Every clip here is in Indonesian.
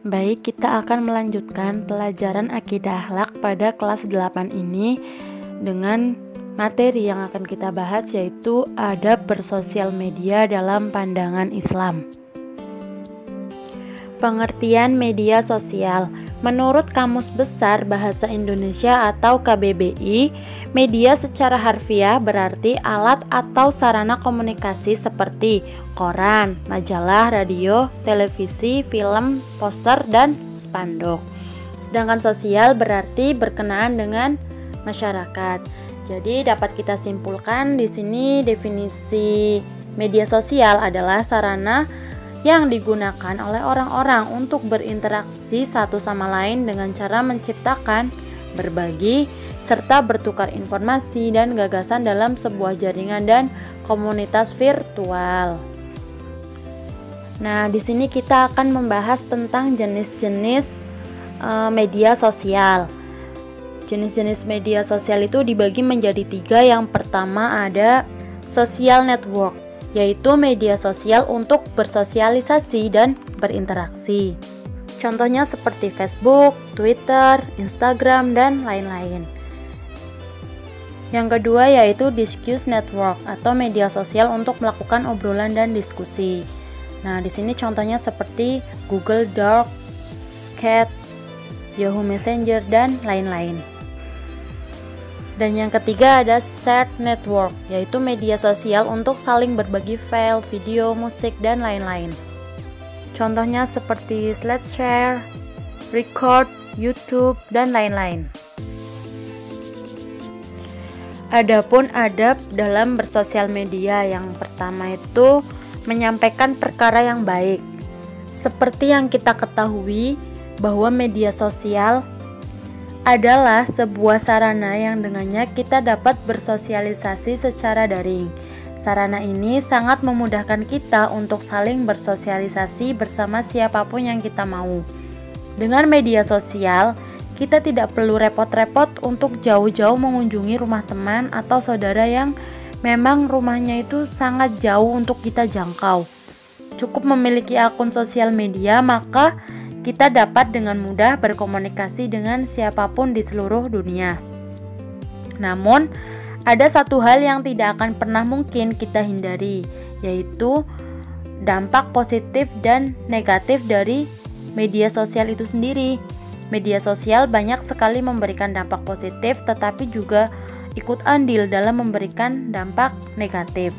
Baik, kita akan melanjutkan pelajaran akidah akhlak pada kelas 8 ini dengan materi yang akan kita bahas, yaitu adab bersosial media dalam pandangan Islam. Pengertian media sosial. Menurut Kamus Besar Bahasa Indonesia atau KBBI, media secara harfiah berarti alat atau sarana komunikasi seperti koran, majalah, radio, televisi, film, poster, dan spanduk. Sedangkan sosial berarti berkenaan dengan masyarakat. Jadi dapat kita simpulkan di sini definisi media sosial adalah sarana yang digunakan oleh orang-orang untuk berinteraksi satu sama lain dengan cara menciptakan, berbagi, serta bertukar informasi dan gagasan dalam sebuah jaringan dan komunitas virtual. Nah, di sini kita akan membahas tentang jenis-jenis media sosial. Jenis-jenis media sosial itu dibagi menjadi 3. Yang pertama ada social network, yaitu media sosial untuk bersosialisasi dan berinteraksi. Contohnya seperti Facebook, Twitter, Instagram, dan lain-lain. Yang kedua yaitu discourse network atau media sosial untuk melakukan obrolan dan diskusi. Nah, di sini contohnya seperti Google Doc, Skype, Yahoo Messenger, dan lain-lain. Dan yang ketiga ada shared network, yaitu media sosial untuk saling berbagi file, video, musik, dan lain-lain. Contohnya seperti SlideShare, Record, YouTube, dan lain-lain. Adapun adab dalam bersosial media, yang pertama itu menyampaikan perkara yang baik. Seperti yang kita ketahui bahwa media sosial adalah sebuah sarana yang dengannya kita dapat bersosialisasi secara daring. Sarana ini sangat memudahkan kita untuk saling bersosialisasi bersama siapapun yang kita mau. Dengan media sosial, kita tidak perlu repot-repot untuk jauh-jauh mengunjungi rumah teman atau saudara yang memang rumahnya itu sangat jauh untuk kita jangkau. Cukup memiliki akun sosial media, maka kita dapat dengan mudah berkomunikasi dengan siapapun di seluruh dunia. Namun, ada satu hal yang tidak akan pernah mungkin kita hindari, yaitu dampak positif dan negatif dari media sosial itu sendiri. Media sosial banyak sekali memberikan dampak positif, tetapi juga ikut andil dalam memberikan dampak negatif.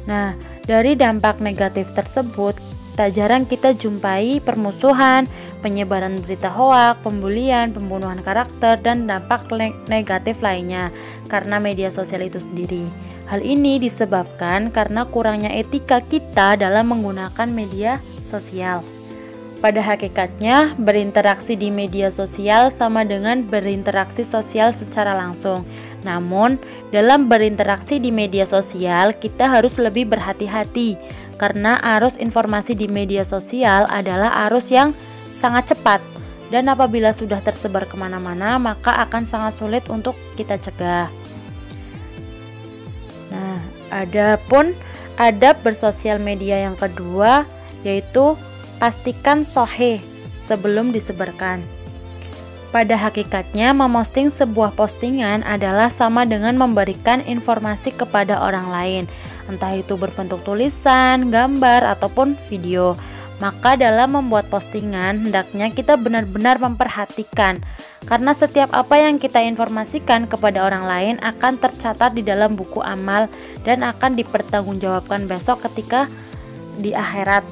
Nah, dari dampak negatif tersebut, tak jarang kita jumpai permusuhan, penyebaran berita hoak, pembulian, pembunuhan karakter, dan dampak negatif lainnya karena media sosial itu sendiri. Hal ini disebabkan karena kurangnya etika kita dalam menggunakan media sosial. Pada hakikatnya, berinteraksi di media sosial sama dengan berinteraksi sosial secara langsung. Namun, dalam berinteraksi di media sosial, kita harus lebih berhati-hati karena arus informasi di media sosial adalah arus yang sangat cepat, dan apabila sudah tersebar kemana-mana, maka akan sangat sulit untuk kita cegah. Nah, adapun adab bersosial media yang kedua, yaitu pastikan sahih sebelum disebarkan. Pada hakikatnya, memposting sebuah postingan adalah sama dengan memberikan informasi kepada orang lain, entah itu berbentuk tulisan, gambar, ataupun video. Maka dalam membuat postingan, hendaknya kita benar-benar memperhatikan, karena setiap apa yang kita informasikan kepada orang lain akan tercatat di dalam buku amal dan akan dipertanggungjawabkan besok ketika di akhirat.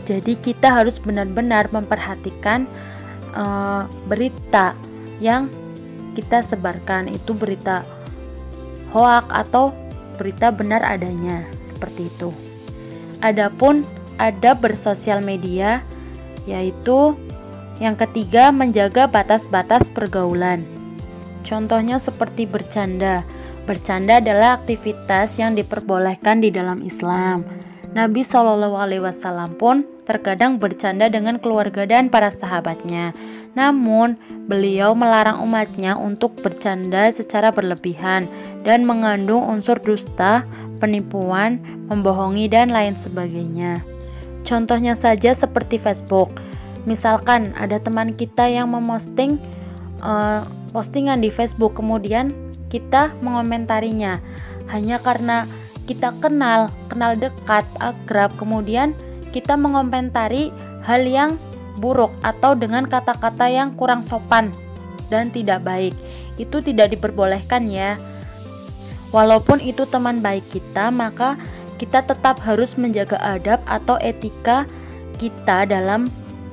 Jadi kita harus benar-benar memperhatikan berita yang kita sebarkan, itu berita hoak atau berita benar adanya, seperti itu. Adapun adab bersosial media, yaitu yang ketiga menjaga batas-batas pergaulan. Contohnya seperti bercanda. Bercanda adalah aktivitas yang diperbolehkan di dalam Islam. Nabi SAW pun terkadang bercanda dengan keluarga dan para sahabatnya. Namun, beliau melarang umatnya untuk bercanda secara berlebihan dan mengandung unsur dusta, penipuan, membohongi, dan lain sebagainya. Contohnya saja seperti Facebook. Misalkan ada teman kita yang memosting postingan di Facebook, kemudian kita mengomentarinya hanya karena kita kenal dekat, akrab, kemudian kita mengomentari hal yang buruk atau dengan kata-kata yang kurang sopan dan tidak baik. Itu tidak diperbolehkan ya. Walaupun itu teman baik kita, maka kita tetap harus menjaga adab atau etika kita dalam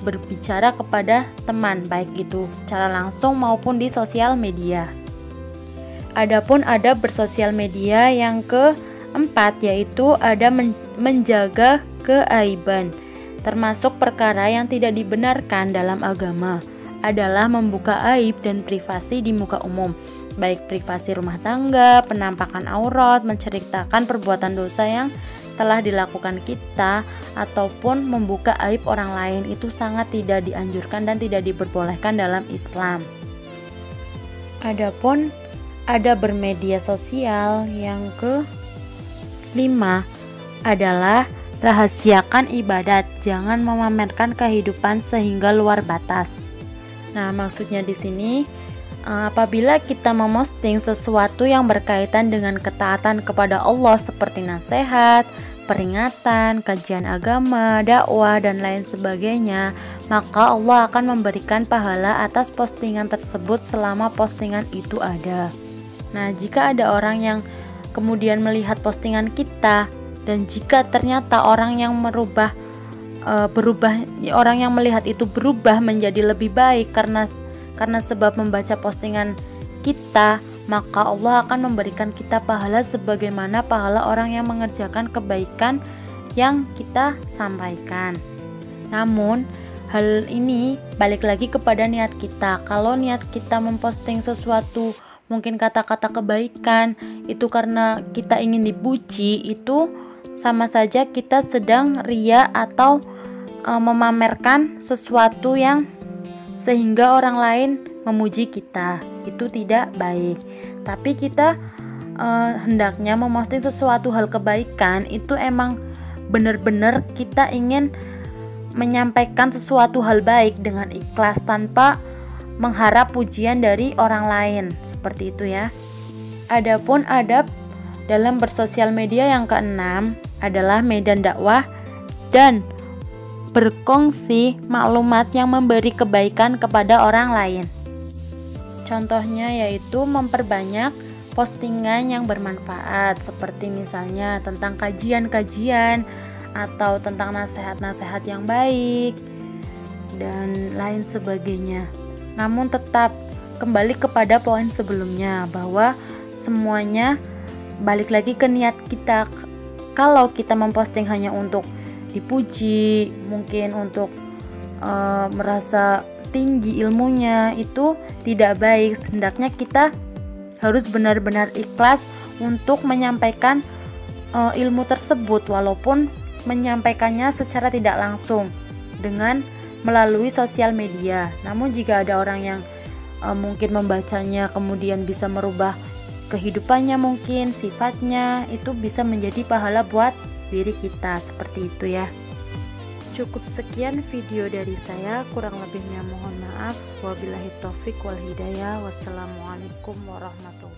berbicara kepada teman, baik itu secara langsung maupun di sosial media. Adapun adab bersosial media yang keempat yaitu ada menjaga keaiban. Termasuk perkara yang tidak dibenarkan dalam agama adalah membuka aib dan privasi di muka umum, baik privasi rumah tangga, penampakan aurat, menceritakan perbuatan dosa yang telah dilakukan kita, ataupun membuka aib orang lain. Itu sangat tidak dianjurkan dan tidak diperbolehkan dalam Islam. Adapun ada bermedia sosial yang kelima adalah rahasiakan ibadat, jangan memamerkan kehidupan sehingga luar batas. Nah, maksudnya di sini apabila kita memosting sesuatu yang berkaitan dengan ketaatan kepada Allah seperti nasihat, peringatan, kajian agama, dakwah, dan lain sebagainya, maka Allah akan memberikan pahala atas postingan tersebut selama postingan itu ada. Nah, jika ada orang yang kemudian melihat postingan kita, dan jika ternyata orang yang orang yang melihat itu berubah menjadi lebih baik karena sebab membaca postingan kita, maka Allah akan memberikan kita pahala sebagaimana pahala orang yang mengerjakan kebaikan yang kita sampaikan. Namun hal ini balik lagi kepada niat kita. Kalau niat kita memposting sesuatu, mungkin kata-kata kebaikan itu karena kita ingin dipuji, itu sama saja kita sedang ria atau memamerkan sesuatu yang sehingga orang lain memuji kita. Itu tidak baik. Tapi kita hendaknya memposting sesuatu hal kebaikan itu emang benar-benar kita ingin menyampaikan sesuatu hal baik dengan ikhlas tanpa mengharap pujian dari orang lain, seperti itu ya. Adapun adab dalam bersosial media yang keenam adalah medan dakwah dan berkongsi maklumat yang memberi kebaikan kepada orang lain. Contohnya yaitu memperbanyak postingan yang bermanfaat, seperti misalnya tentang kajian-kajian atau tentang nasihat-nasihat yang baik dan lain sebagainya. Namun tetap kembali kepada poin sebelumnya bahwa semuanya balik lagi ke niat kita. Kalau kita memposting hanya untuk dipuji, mungkin untuk merasa tinggi ilmunya, itu tidak baik. Hendaknya kita harus benar-benar ikhlas untuk menyampaikan ilmu tersebut, walaupun menyampaikannya secara tidak langsung dengan melalui sosial media. Namun jika ada orang yang mungkin membacanya kemudian bisa merubah kehidupannya, mungkin sifatnya, itu bisa menjadi pahala buat diri kita, seperti itu ya. Cukup sekian video dari saya, kurang lebihnya mohon maaf. Wabillahi taufik wal hidayah. Wassalamualaikum warahmatullahi wabarakatuh.